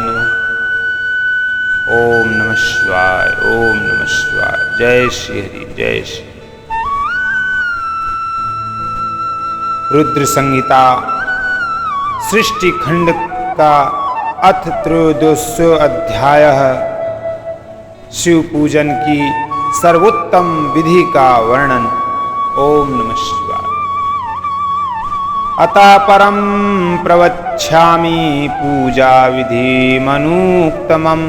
नमः। ओम नमः शिवाय, ओम नमः शिवाय। जय श्री हरि, जय श्री। रुद्र संहिता सृष्टि खंड का अथ त्रयोदशो अध्याय शिव पूजन की सर्वोत्तम विधि का वर्णन। ओम नमः शिवाय। अतः परम प्रवक्ष्यामि पूजा विधि मनुक्तमम्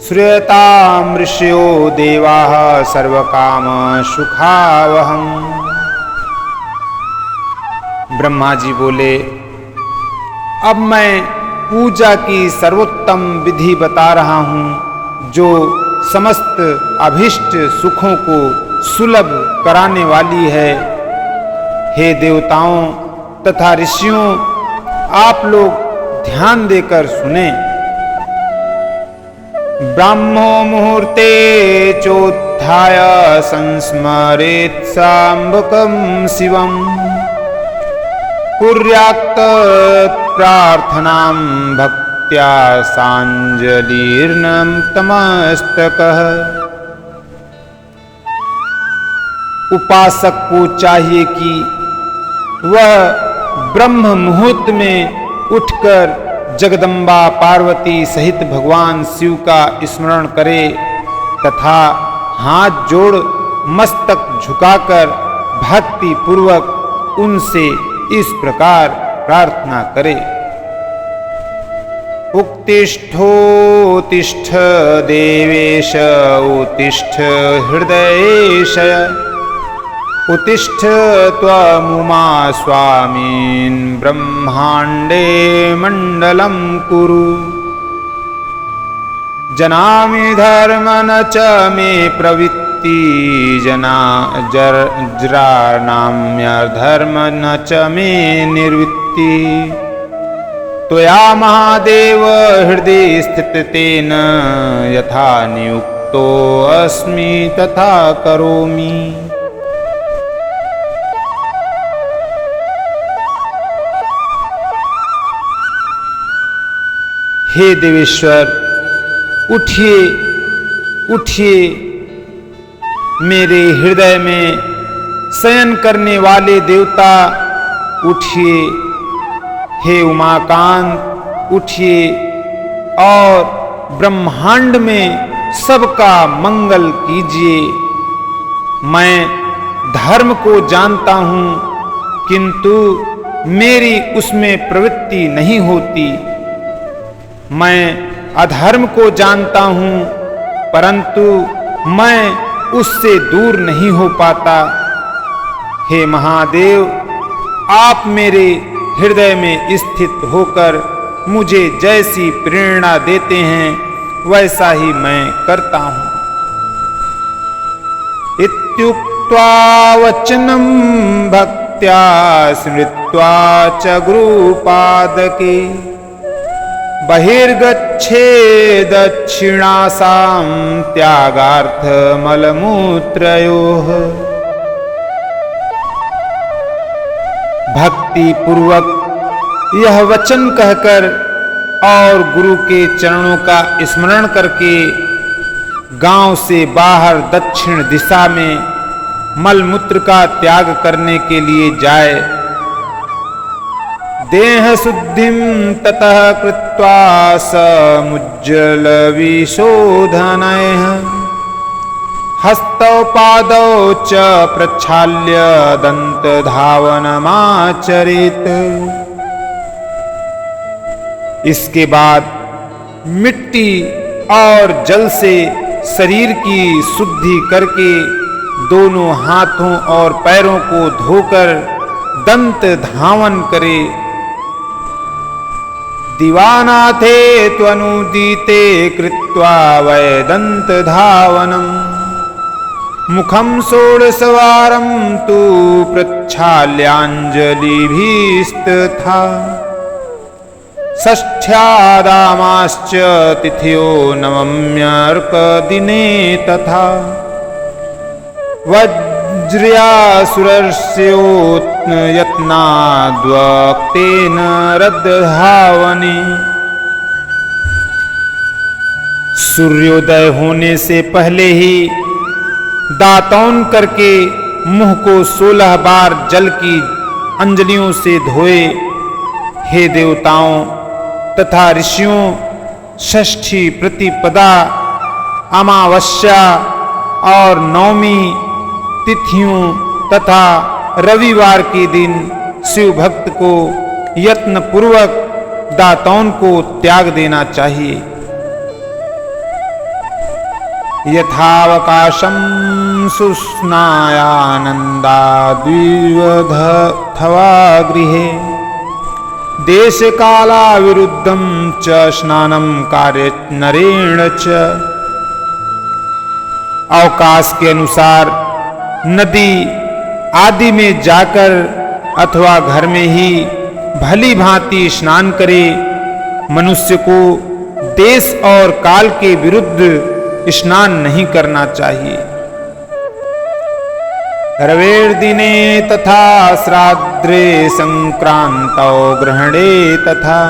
श्रूयताम् ऋषयो देवाः सर्वकाम सुखावहम्। ब्रह्मा जी बोले, अब मैं पूजा की सर्वोत्तम विधि बता रहा हूँ जो समस्त अभीष्ट सुखों को सुलभ कराने वाली है। हे देवताओं तथा ऋषियों, आप लोग ध्यान देकर सुने। ब्राह्मो मुहूर्ते चोत्थाय संस्मरेत् साम्बकं शिवम् कुर्यात् प्रार्थनां भक्त्या सांजलिर्नतमस्तकः। उपासक को चाहिए कि वह ब्रह्म मुहूर्त में उठकर जगदम्बा पार्वती सहित भगवान शिव का स्मरण करे तथा हाथ जोड़ मस्तक झुकाकर भक्ति पूर्वक उनसे इस प्रकार प्रार्थना करे। उत्तिष्ठोत्तिष्ठ देवेश उत्तिष्ठ हृदयेशय उत्तिष्ठ त्वमुमा स्वामीन् ब्रह्माण्डे मण्डलं कुरु। जनामि धर्म न च मे प्रवृत्ति जरानाम्यधर्म न च मे निर्वृत्ति। त्वया महादेव हृदय स्थितेन यथा नियुक्तो अस्मि तथा करोमि। हे देवेश्वर, उठिए उठिए, मेरे हृदय में शयन करने वाले देवता उठिए। हे उमाकांत उठिए और ब्रह्मांड में सबका मंगल कीजिए। मैं धर्म को जानता हूँ किंतु मेरी उसमें प्रवृत्ति नहीं होती। मैं अधर्म को जानता हूँ परंतु मैं उससे दूर नहीं हो पाता। हे महादेव, आप मेरे हृदय में स्थित होकर मुझे जैसी प्रेरणा देते हैं वैसा ही मैं करता हूँ। इत्युक्त्वा वचनं भक्त्या स्मृत्वा च गुरुपादके बहिर्गच्छे दक्षिणासां त्यागार्थ मलमूत्रयोः। भक्ति पूर्वक यह वचन कहकर और गुरु के चरणों का स्मरण करके गांव से बाहर दक्षिण दिशा में मलमूत्र का त्याग करने के लिए जाए। देह शुद्धिं ततः कृत्वा समुज्ज्वल विशोधनैः हस्तौ पादौ च प्रक्षाल्य दंत धावनमाचरेत्। इसके बाद मिट्टी और जल से शरीर की शुद्धि करके दोनों हाथों और पैरों को धोकर दंत धावन करे। दिवानाथे त्वनुदीते कृत्वा वैदंत धावनम् मुखं षोडशवारं तु प्रक्षाल्याञ्जलिभिस्तथा। षष्ठ्यादामाश्च तिथ्यो नवम्यर्कदिने तथा। वज्र्यासुरस्योत्यत्नाद्वक्तेन रद्धावने सूर्योदय होने से पहले ही दातौन करके मुंह को 16 बार जल की अंजलियों से धोए। हे देवताओं तथा ऋषियों, षष्ठी प्रतिपदा, अमावस्या और नवमी तिथियों तथा रविवार के दिन शिव भक्त को यत्न पूर्वक दातौन को त्याग देना चाहिए। यथावकाशं सुस्नायानन्दाद्विवधथवा गृहे देशकालाविरुद्धं च स्नानं कार्य नरेण च। अवकाश के अनुसार नदी आदि में जाकर अथवा घर में ही भली भांति स्नान करे। मनुष्य को देश और काल के विरुद्ध स्नान नहीं करना चाहिए। रवेर दिने तथा श्राद्रे संक्रांतौ ग्रहणे तथा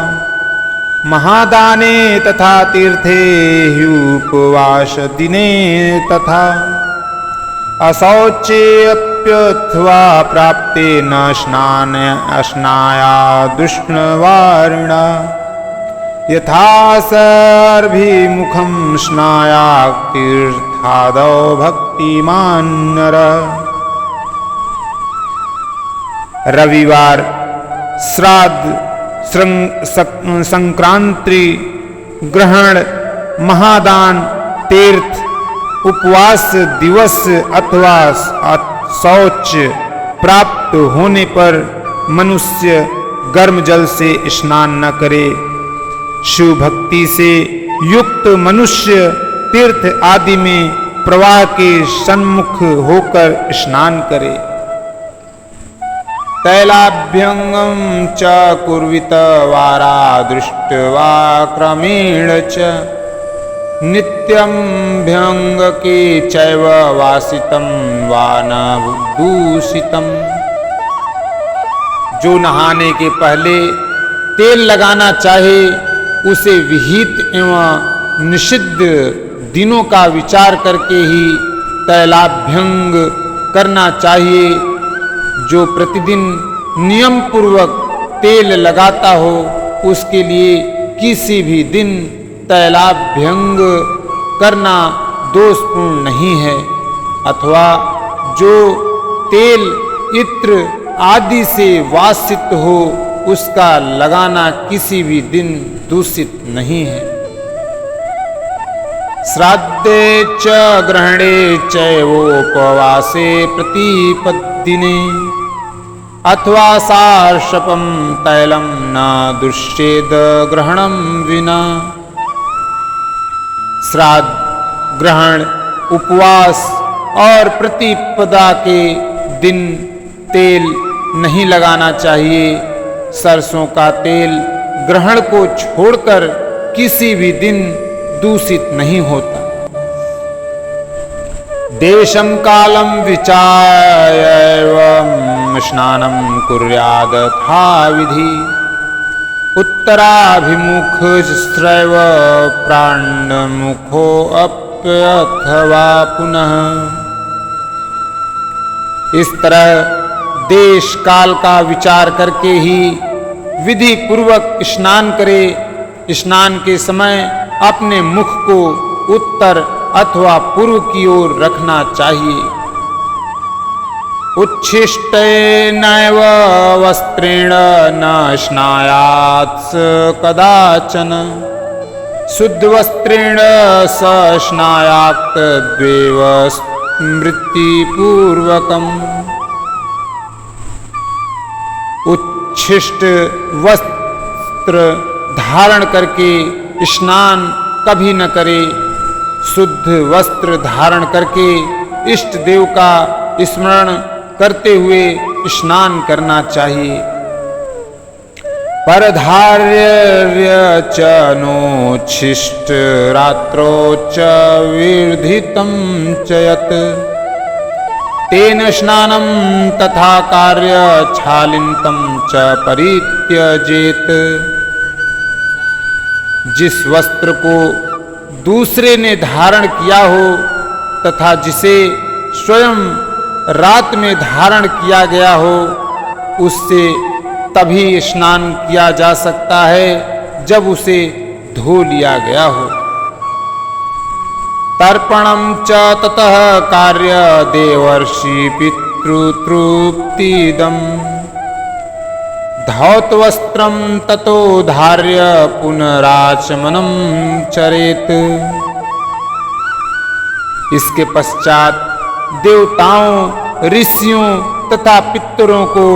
महादाने तथा तीर्थे ह्युपवास दिने तथा अशौचेऽप्यथवा प्राप्ते न स्नान अस्नाया दुष्णवारिणा यथा सर्भिमुखं स्नायात् तीर्थादौ भक्तिमान् नर। रविवार, श्राद्ध, संक्रांति, ग्रहण, महादान, तीर्थ, उपवास दिवस अथवा शौच प्राप्त होने पर मनुष्य गर्म जल से स्नान न करे। शिव भक्ति से युक्त मनुष्य तीर्थ आदि में प्रवाह के सन्मुख होकर स्नान करे। तैलाभ्यंगम च कुर्वित वारा दृष्ट्वा क्रमेण च नित्यं भ्यंग के चैव वासितं वा न दूषितम्। जो नहाने के पहले तेल लगाना चाहे उसे विहित एवं निषिद्ध दिनों का विचार करके ही तैलाभ्यंग करना चाहिए। जो प्रतिदिन नियम पूर्वक तेल लगाता हो उसके लिए किसी भी दिन तैलाभ्यंग करना दोषपूर्ण नहीं है। अथवा जो तेल इत्र आदि से वासित हो उसका लगाना किसी भी दिन दूषित नहीं है। श्राद्धे च ग्रहणे चैवोपवासे प्रतिपद्दिने अथवा सार्षपं तैलं न दुष्येद ग्रहणं विना। श्राद्ध, ग्रहण, उपवास और प्रतिपदा के दिन तेल नहीं लगाना चाहिए। सरसों का तेल ग्रहण को छोड़कर किसी भी दिन दूषित नहीं होता। देशं कालं विचार्य स्नानं कुर्याद् यथा विधि उत्तराभिमुखश्रैव प्राणमुखो अप्यथवा पुनः। इस तरह देश काल का विचार करके ही विधि पूर्वक स्नान करे। स्नान के समय अपने मुख को उत्तर अथवा पूर्व की ओर रखना चाहिए। उच्छिष्टेनैव वस्त्रेण न स्नायात् कदाचन शुद्ध वस्त्रेण स स्नायात् द्वेव स्मृतिपूर्वकम्। उच्छिष्ट वस्त्र धारण करके स्नान कभी न करे। शुद्ध वस्त्र धारण करके इष्ट देव का स्मरण करते हुए स्नान करना चाहिए। परधार्य च नोच्छिष्ट रात्रो च विर्धितं च यत् तेन स्नानं तथा कार्य छालिन्तं च परित्यजेत। जिस वस्त्र को दूसरे ने धारण किया हो तथा जिसे स्वयं रात में धारण किया गया हो, उससे तभी स्नान किया जा सकता है जब उसे धो लिया गया हो। तर्पणं च ततः कार्य देवर्षि पितृतृप्तिदम् धौतवस्त्रं ततो धार्य पुनराचमनं चरेत। इसके पश्चात देवताओं, ऋषियों तथा पितरों को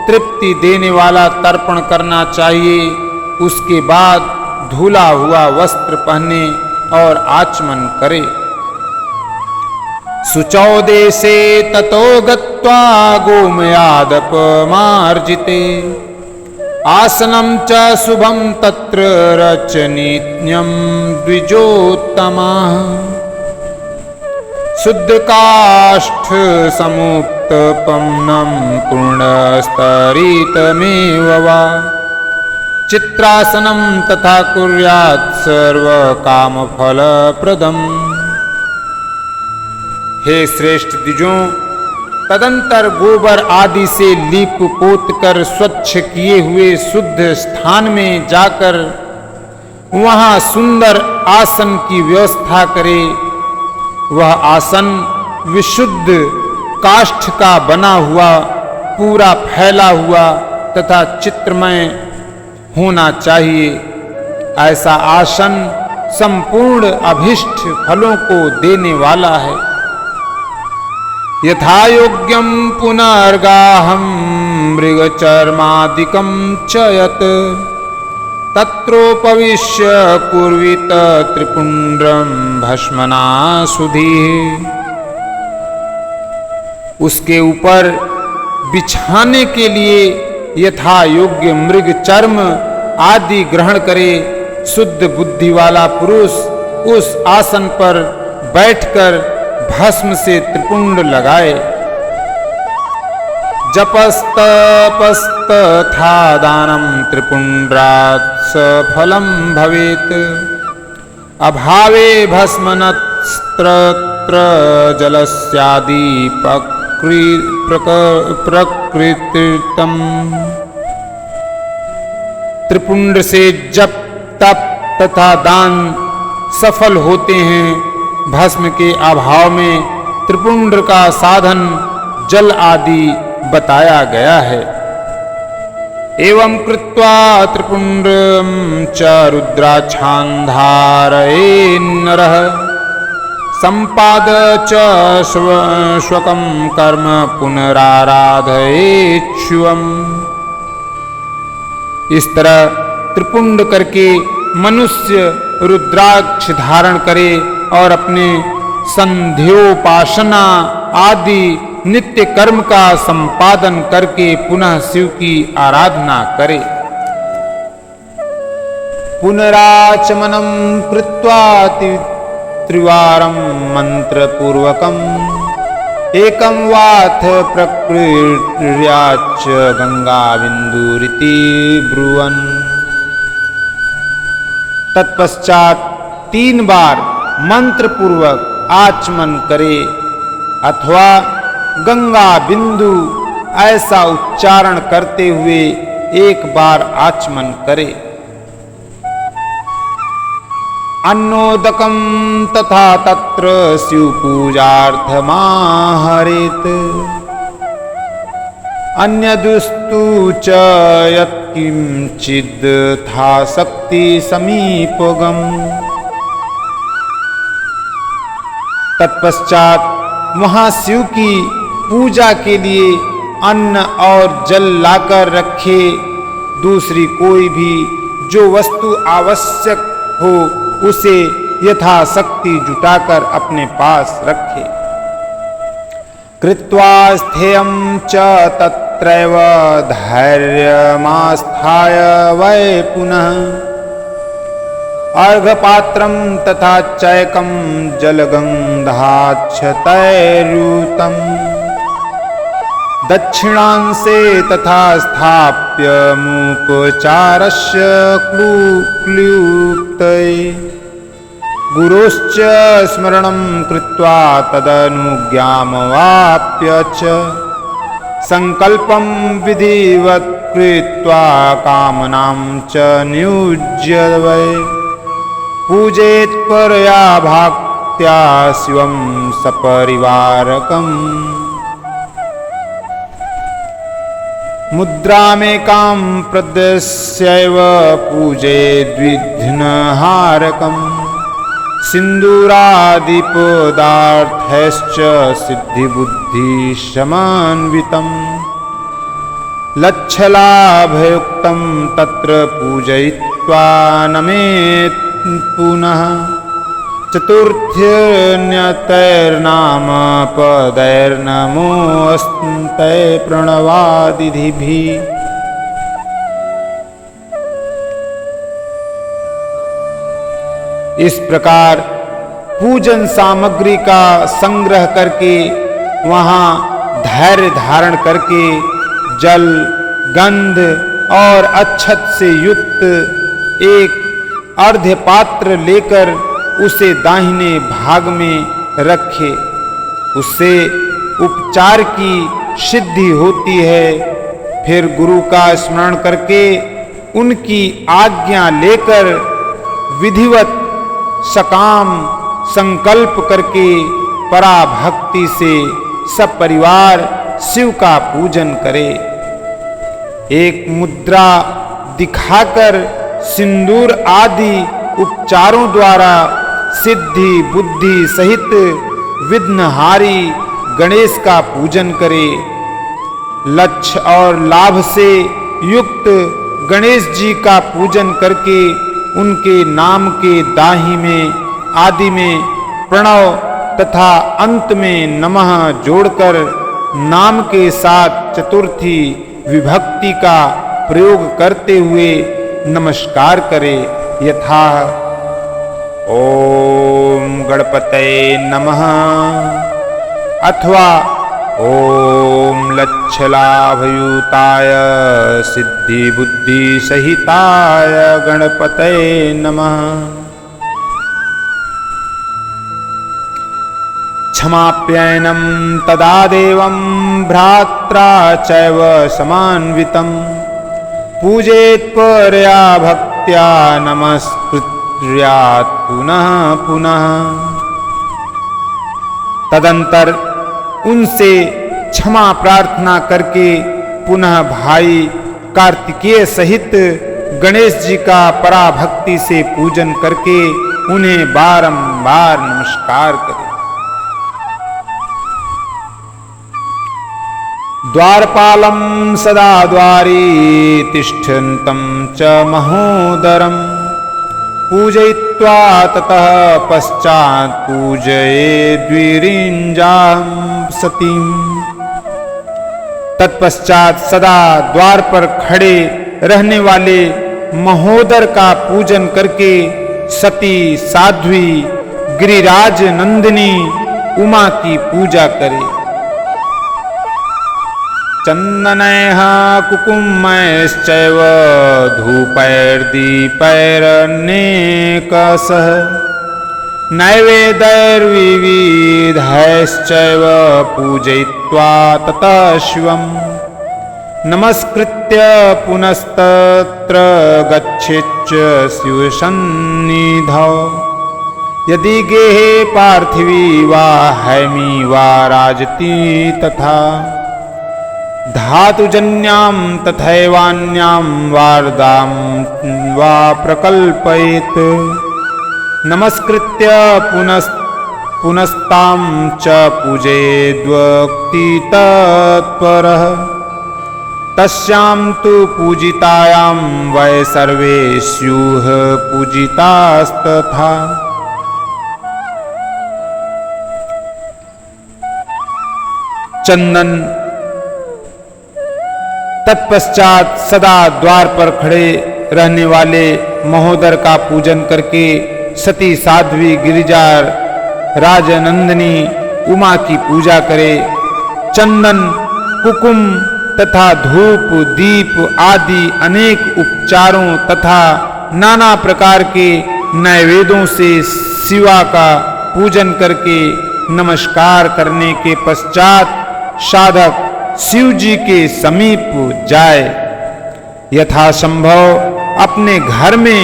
तृप्ति देने वाला तर्पण करना चाहिए। उसके बाद धुला हुआ वस्त्र पहने और आचमन करे। शुचौ देशे ततो गत्वा गोमयादपमार्जिते आसनं च शुभं तत्र रचनीत्यं द्विजोत्तमः शुद्ध काष्ठ समुक्त पम्नं पूर्णस्तरितमेव वा चित्रासनं तथा कुर्यात् सर्वकामफलप्रदम्। हे श्रेष्ठ द्विजों, तदंतर गोबर आदि से लीप पोत कर स्वच्छ किए हुए शुद्ध स्थान में जाकर वहां सुंदर आसन की व्यवस्था करे। वह आसन विशुद्ध काष्ठ का बना हुआ, पूरा फैला हुआ तथा चित्रमय होना चाहिए। ऐसा आसन संपूर्ण अभिष्ट फलों को देने वाला है। यथा योग्यं पुनर्गाहं मृगचर्मादिकं च यत् तत्रोपविश्य कुर्वीत त्रिपुंड्रं भस्मना सुधीः। उसके ऊपर बिछाने के लिए यथा योग्य मृग चर्म आदि ग्रहण करे। शुद्ध बुद्धि वाला पुरुष उस आसन पर बैठकर भस्म से त्रिपुंड लगाए। जपस्तपस्तथा दानं त्रिपुंड्रात् सफलं भवेत् अभावे भस्मनस्त्र जलस्यादि प्रकृतितम्। त्रिपुंड से जप, तप तथा दान सफल होते हैं। भस्म के अभाव में त्रिपुंड का साधन जल आदि बताया गया है। एवं कृत्वा त्रिपुंड्रं च रुद्राच्छान्धारयेन्नरः संपाद च स्वकं कर्म पुनराराधयेच्छुवम्। इस तरह त्रिपुंड करके मनुष्य रुद्राक्ष धारण करे और अपने संध्योपासना आदि नित्य कर्म का संपादन करके पुनः शिव की आराधना करे। पुनराचमनं कृत्वा त्रिवारं मंत्र पूर्वकम् एकं वाथ प्रकृर्याच्च गंगा बिंदुरिति ब्रुवन्। तत्पश्चात 3 बार मंत्र पूर्वक आचमन करे अथवा गंगा बिंदु ऐसा उच्चारण करते हुए 1 बार आचमन करे। अन्नोदकं तथा तत्र शिव पूजार्थमाहरेत् अन्यदुस्तु च यत्किंचिद् था शक्ति समीपगम्। तत्पश्चात वहां शिव की पूजा के लिए अन्न और जल लाकर रखे। दूसरी कोई भी जो वस्तु आवश्यक हो उसे यथाशक्ति जुटाकर अपने पास रखे। कृत्वा स्थेयं च तत्रैव धैर्यमास्थाय वै पुनः अर्घपात्रं तथा चैकं जलगन्धाच्छतैरुतं दक्षिणांसे तथा स्थाप्य मुपचारस्य क्लुप्तये गुरोश्च स्मरणं कृत्वा तदनुज्ञामवाप्य च संकल्पं विधिवत् कृत्वा कामनां च नियुज्य वै पूजेत् परया भक्त्या शिवं सपरिवारकम् मुद्रामेकां प्रदस्यैव पूजेद्विघ्नहारकम् सिन्दूरादिपदार्थैश्च सिद्धिबुद्धिसमन्वितं लच्छलाभयुक्तं तत्र पूजयित्वा नमेत् पुनः चतुर्थ्यन्यतैर्नाम पदैर्नमोऽस्ते प्रणवादिभिः। इस प्रकार पूजन सामग्री का संग्रह करके वहां धैर्य धारण करके जल, गंध और अक्षत से युक्त एक अर्ध्य पात्र लेकर उसे दाहिने भाग में रखे। उससे उपचार की सिद्धि होती है। फिर गुरु का स्मरण करके उनकी आज्ञा लेकर विधिवत सकाम संकल्प करके पराभक्ति से सब परिवार शिव का पूजन करे। एक मुद्रा दिखाकर सिंदूर आदि उपचारों द्वारा सिद्धि बुद्धि सहित विघ्नहारी गणेश का पूजन करे। लक्ष्य और लाभ से युक्त गणेश जी का पूजन करके उनके नाम के दाही में आदि में प्रणव तथा अंत में नमः जोड़कर नाम के साथ चतुर्थी विभक्ति का प्रयोग करते हुए नमस्कार करे। यथा ओम गणपतये नमः अथवा ओम लच्छलाभयुताय सिद्धि बुद्धि सहिताय गणपतये नमः। क्षमाप्ययनं तदा देवं भ्रात्रा चैव समान्वितं पूजेत् परया भक्त्या नमस्कृत्यात् पुनः पुनः। तदंतर उनसे क्षमा प्रार्थना करके पुनः भाई कार्तिकेय सहित गणेश जी का पराभक्ति से पूजन करके उन्हें बारंबार नमस्कार करें। द्वारपालं सदा द्वारी तिष्ठन्तं च महोदरं पूजयित्वा ततः पश्चात् पूजयेद्विरिञ्जां सतीं। तत्पश्चात सदा द्वार पर खड़े रहने वाले महोदर का पूजन करके सती साध्वी गिरिराज नंदिनी उमा की पूजा करे। चंदनैः कुकुमैश्चैव धूपैर्दीपैरनेकशः नैवेद्यैर्विविधैश्चैव पूजयित्वा ततः शिवं नमस्कृत्य पुनस्तत्र गच्छेच्च शिवसन्निधौ। यदि गेहे पार्थिवी वा हैमी वा राजती तथा धातुजन्यां तथैवान्यां वार्दां वा प्रकल्पयेत्। नमस्कृत्य पुनस्तां च पूजयेद्वक्ति तत्परः। तस्यां तु पूजितायां वै सर्वे स्युः पूजितास्तथा। चंदन तत्पश्चात सदा द्वार पर खड़े रहने वाले महोदर का पूजन करके सती साध्वी गिरिजा राजनंदिनी उमा की पूजा करे। चंदन कुकुम तथा धूप दीप आदि अनेक उपचारों तथा नाना प्रकार के नैवेद्यों से शिवा का पूजन करके नमस्कार करने के पश्चात साधक शिव जी के समीप जाए। यथासंभव अपने घर में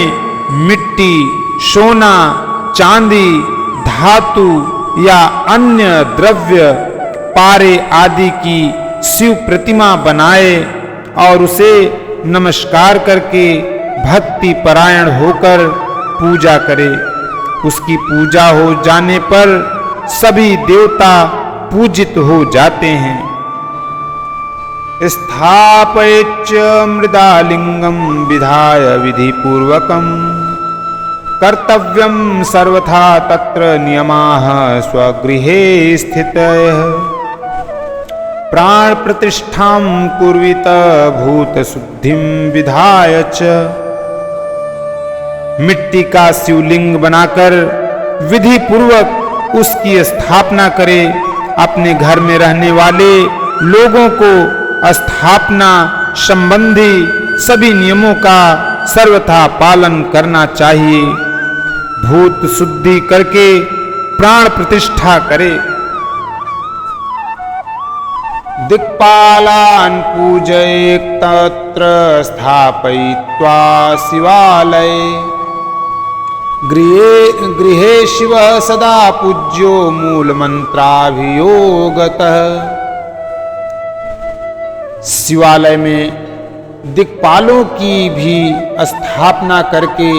मिट्टी, सोना, चांदी, धातु या अन्य द्रव्य, पारे आदि की शिव प्रतिमा बनाए और उसे नमस्कार करके भक्ति परायण होकर पूजा करे। उसकी पूजा हो जाने पर सभी देवता पूजित हो जाते हैं। स्थापयेच्च मृदालिंगम विधाय विधि पूर्वकम कर्तव्यम सर्वथा तत्र नियमाः स्वगृहे स्थितयः प्राण प्रतिष्ठां कुर्वीत भूत शुद्धिं विधाय च। मिट्टी का शिवलिंग बनाकर विधि पूर्वक उसकी स्थापना करे। अपने घर में रहने वाले लोगों को स्थापना संबंधी सभी नियमों का सर्वथा पालन करना चाहिए। भूत शुद्धि करके प्राण प्रतिष्ठा करे। दिक्पालान् पूजयेत् तत्र स्थापयित्वा शिवालये गृहे शिव सदा पूज्यो मूलमन्त्राभियोगतः। शिवालय में दिक्पालों की भी स्थापना करके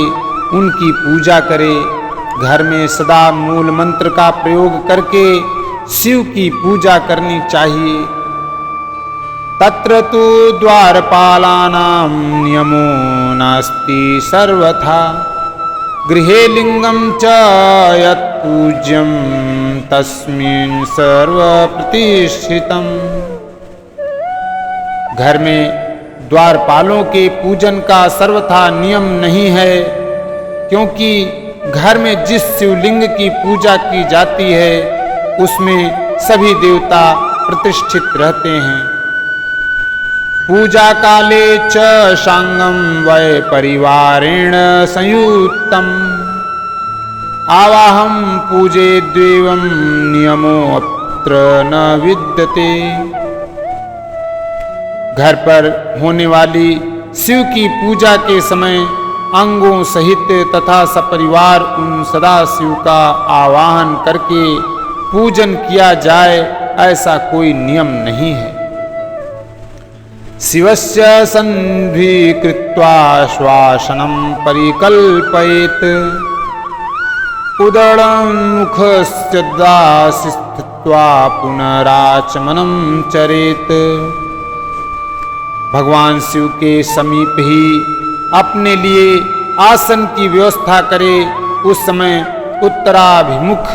उनकी पूजा करे। घर में सदा मूल मंत्र का प्रयोग करके शिव की पूजा करनी चाहिए। तत्र तु द्वारपालानां नियमो नास्ति सर्वथा गृहे लिंगम च यत् पूज्यं तस्मिन् सर्वप्रतिष्ठितम्। घर में द्वारपालों के पूजन का सर्वथा नियम नहीं है, क्योंकि घर में जिस शिवलिंग की पूजा की जाती है उसमें सभी देवता प्रतिष्ठित रहते हैं। पूजा काले च सांगम वै परिवारेण संयुक्तम आवाहम पूजे द्वेवम नियमो अत्र न विद्यते। घर पर होने वाली शिव की पूजा के समय अंगों सहित तथा सपरिवार उन सदाशिव का आवाहन करके पूजन किया जाए, ऐसा कोई नियम नहीं है। शिवस्य सन्धि कृत्वा श्वासनं परिकल्पयेत् उदरं मुखस्य दासि स्थित्वा पुनराचमनं चरेत्। भगवान शिव के समीप ही अपने लिए आसन की व्यवस्था करे। उस समय उत्तराभिमुख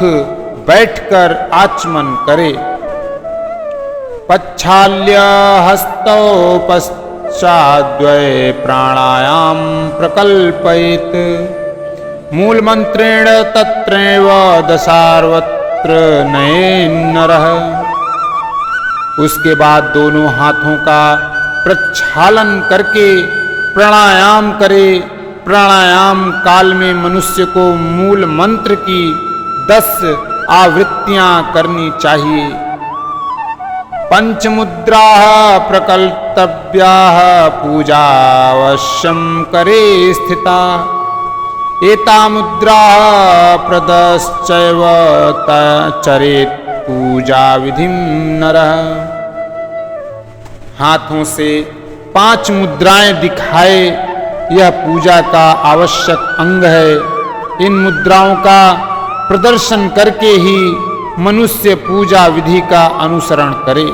बैठकर आचमन करे। पच्छाल्य हस्तौ पश्चाद्वये प्राणायाम प्रकल्पयेत् मूल मंत्रेण तत्रैव दशार्वत्र नयेन्नरः। उसके बाद दोनों हाथों का प्रक्षालन करके प्राणायाम करे। प्राणायाम काल में मनुष्य को मूल मंत्र की 10 आवृत्तियां करनी चाहिए। पंचमुद्राः प्रकल्तव्याः पूजावश्यं करे स्थिता एता मुद्राः प्रदश्चैव चरेत् पूजा विधिं नरः। हाथों से 5 मुद्राएं दिखाए, यह पूजा का आवश्यक अंग है। इन मुद्राओं का प्रदर्शन करके ही मनुष्य पूजा विधि का अनुसरण करे।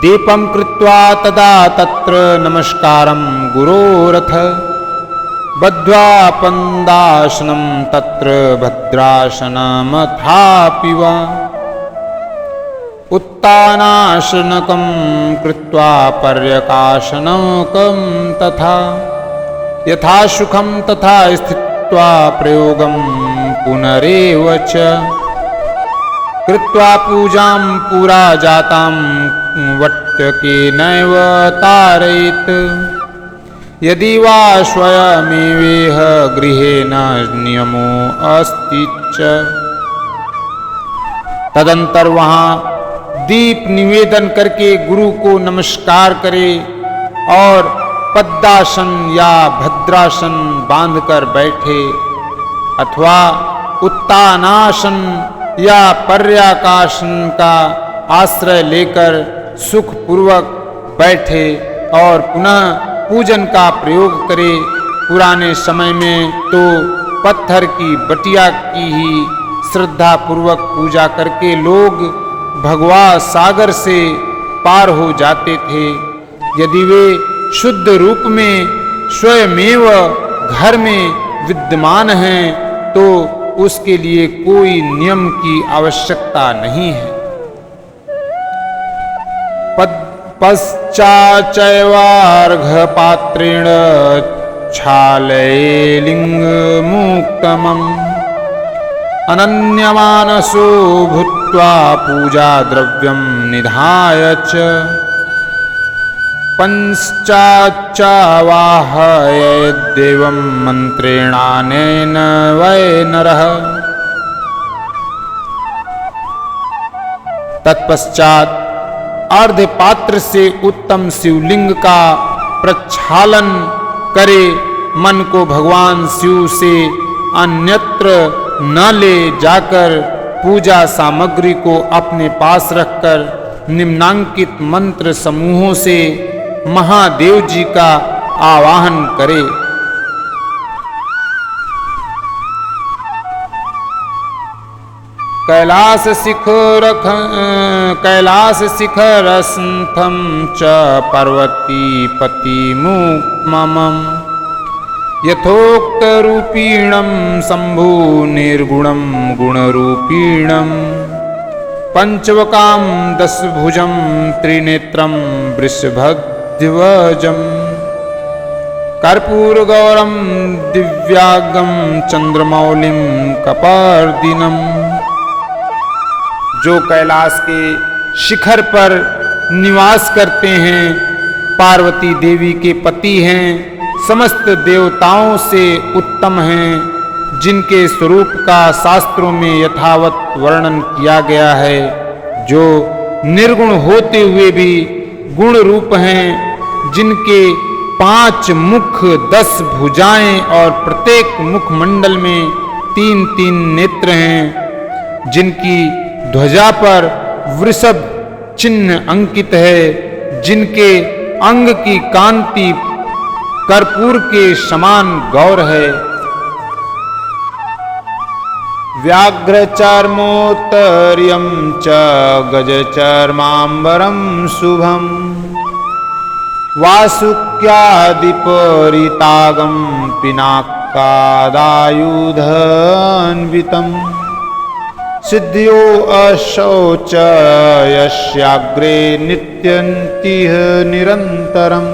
दीपं कृत्वा तदा तत्र नमस्कारं गुरोरथ बद्ध्वा पन्दासनं तत्र भद्रासनमथापि वा उत्तानासनकं कृत्वा पर्यकासनकं तथा यथा सुखं तथा स्थित्वा प्रयोगं पुनरेव च कृत्वा पूजां पुरा जातां वट्टकेनैव तारयेत्। यदि वा स्वयमेवेह गृहे न नियमो अस्ति च। तदंतर वहां दीप निवेदन करके गुरु को नमस्कार करे और पद्मासन या भद्रासन बांधकर बैठे अथवा उत्तानासन या पर्याकासन का आश्रय लेकर सुखपूर्वक बैठे और पुनः पूजन का प्रयोग करे। पुराने समय में तो पत्थर की बटिया की ही श्रद्धा पूर्वक पूजा करके लोग भगवा सागर से पार हो जाते थे। यदि वे शुद्ध रूप में स्वयमेव घर में विद्यमान हैं तो उसके लिए कोई नियम की आवश्यकता नहीं है। पश्चाच्चैवार्घपात्रेण छालये लिंगमुक्तमम् अनन्यमानसो भूत्वा पूजा द्रव्यं निधाय च पश्चाच्चावाहयेद्देवं मन्त्रेणानेन वै नरः। तत्पश्चात अर्धपात्र से उत्तम शिवलिंग का प्रक्षालन करे, मन को भगवान शिव से अन्यत्र न ले जाकर पूजा सामग्री को अपने पास रखकर निम्नांकित मंत्र समूहों से महादेव जी का आवाहन करे। कैलास शिखरस्थं च पार्वतीपतिमुक्मम् यथोक्तरूपीणं शम्भु निर्गुणं गुणरूपीणं पंचवकां दशभुजं त्रिनेत्रं वृषभध्वजं कर्पूरगौरं दिव्यागं चंद्रमौलिं कपर्दिनं। जो कैलाश के शिखर पर निवास करते हैं, पार्वती देवी के पति हैं, समस्त देवताओं से उत्तम हैं, जिनके स्वरूप का शास्त्रों में यथावत वर्णन किया गया है, जो निर्गुण होते हुए भी गुण रूप हैं, जिनके 5 मुख 10 भुजाएं और प्रत्येक मुखमंडल में 3-3 नेत्र हैं, जिनकी ध्वजा पर वृषभ चिन्ह अंकित है, जिनके अंग की कांति कर्पूर के समान गौर है। व्याघ्रचर्मोत्तरीयं च गजचर्मांबरं शुभं वासुक्यादिपरितागं पिनाकादायुधान्वितं सिद्ध्यो अशौच यस्याग्रे नित्यन्तिह निरन्तरम्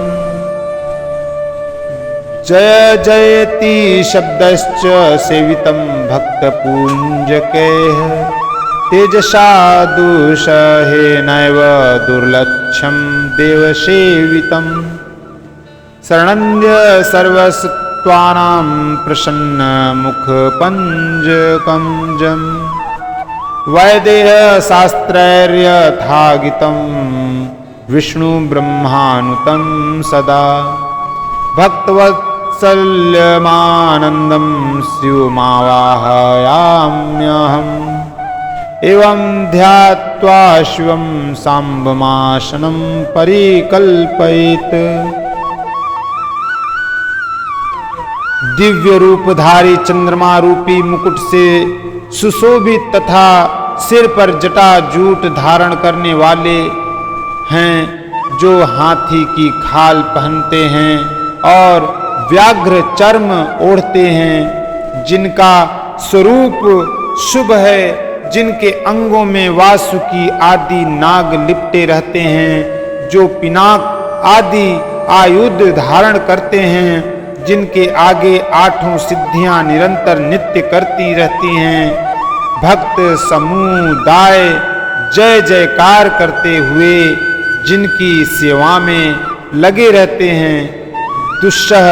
जय जयति शब्दश्च सेवितं भक्तपुञ्जकैः तेजसा दुषहेनैव दुर्लक्षं देवसेवितं शरणन्य सर्वसत्त्वानां प्रसन्नमुखपञ्जकं वैदेहशास्त्रैर्यथागितं विष्णुब्रह्मानुतं सदा भक्तवत्सल्यमानन्दं शिवमावाहयाम्यहम् एवं ध्यात्वा शिवं साम्बमासनं परिकल्पयेत्। दिव्य रूपधारी चंद्रमा रूपी मुकुट से सुशोभित तथा सिर पर जटा जूट धारण करने वाले हैं, जो हाथी की खाल पहनते हैं और व्याघ्र चर्म ओढ़ते हैं, जिनका स्वरूप शुभ है, जिनके अंगों में वासुकी आदि नाग लिपटे रहते हैं, जो पिनाक आदि आयुध धारण करते हैं, जिनके आगे 8 सिद्धियां निरंतर नित्य करती रहती हैं, भक्त समुदाय जय जयकार करते हुए जिनकी सेवा में लगे रहते हैं, दुस्सह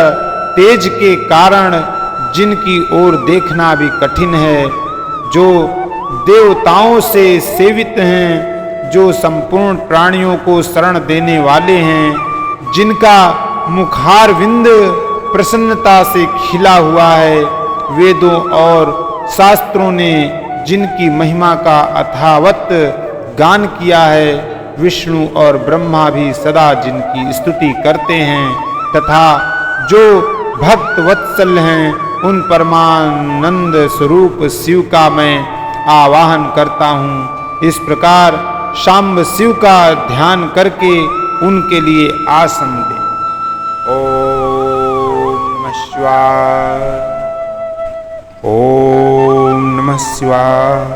तेज के कारण जिनकी ओर देखना भी कठिन है, जो देवताओं से सेवित हैं, जो संपूर्ण प्राणियों को शरण देने वाले हैं, जिनका मुखारविंद प्रसन्नता से खिला हुआ है, वेदों और शास्त्रों ने जिनकी महिमा का अथावत गान किया है, विष्णु और ब्रह्मा भी सदा जिनकी स्तुति करते हैं, तथा जो भक्त वत्सल हैं, उन परमानंद स्वरूप शिव का मैं आवाहन करता हूँ। इस प्रकार शाम्ब शिव का ध्यान करके उनके लिए आसन दें। ओम नमः शिवाय, ओम नमः शिवाय।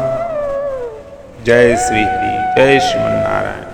जय श्री हरि, जय श्रीमन्नारायण।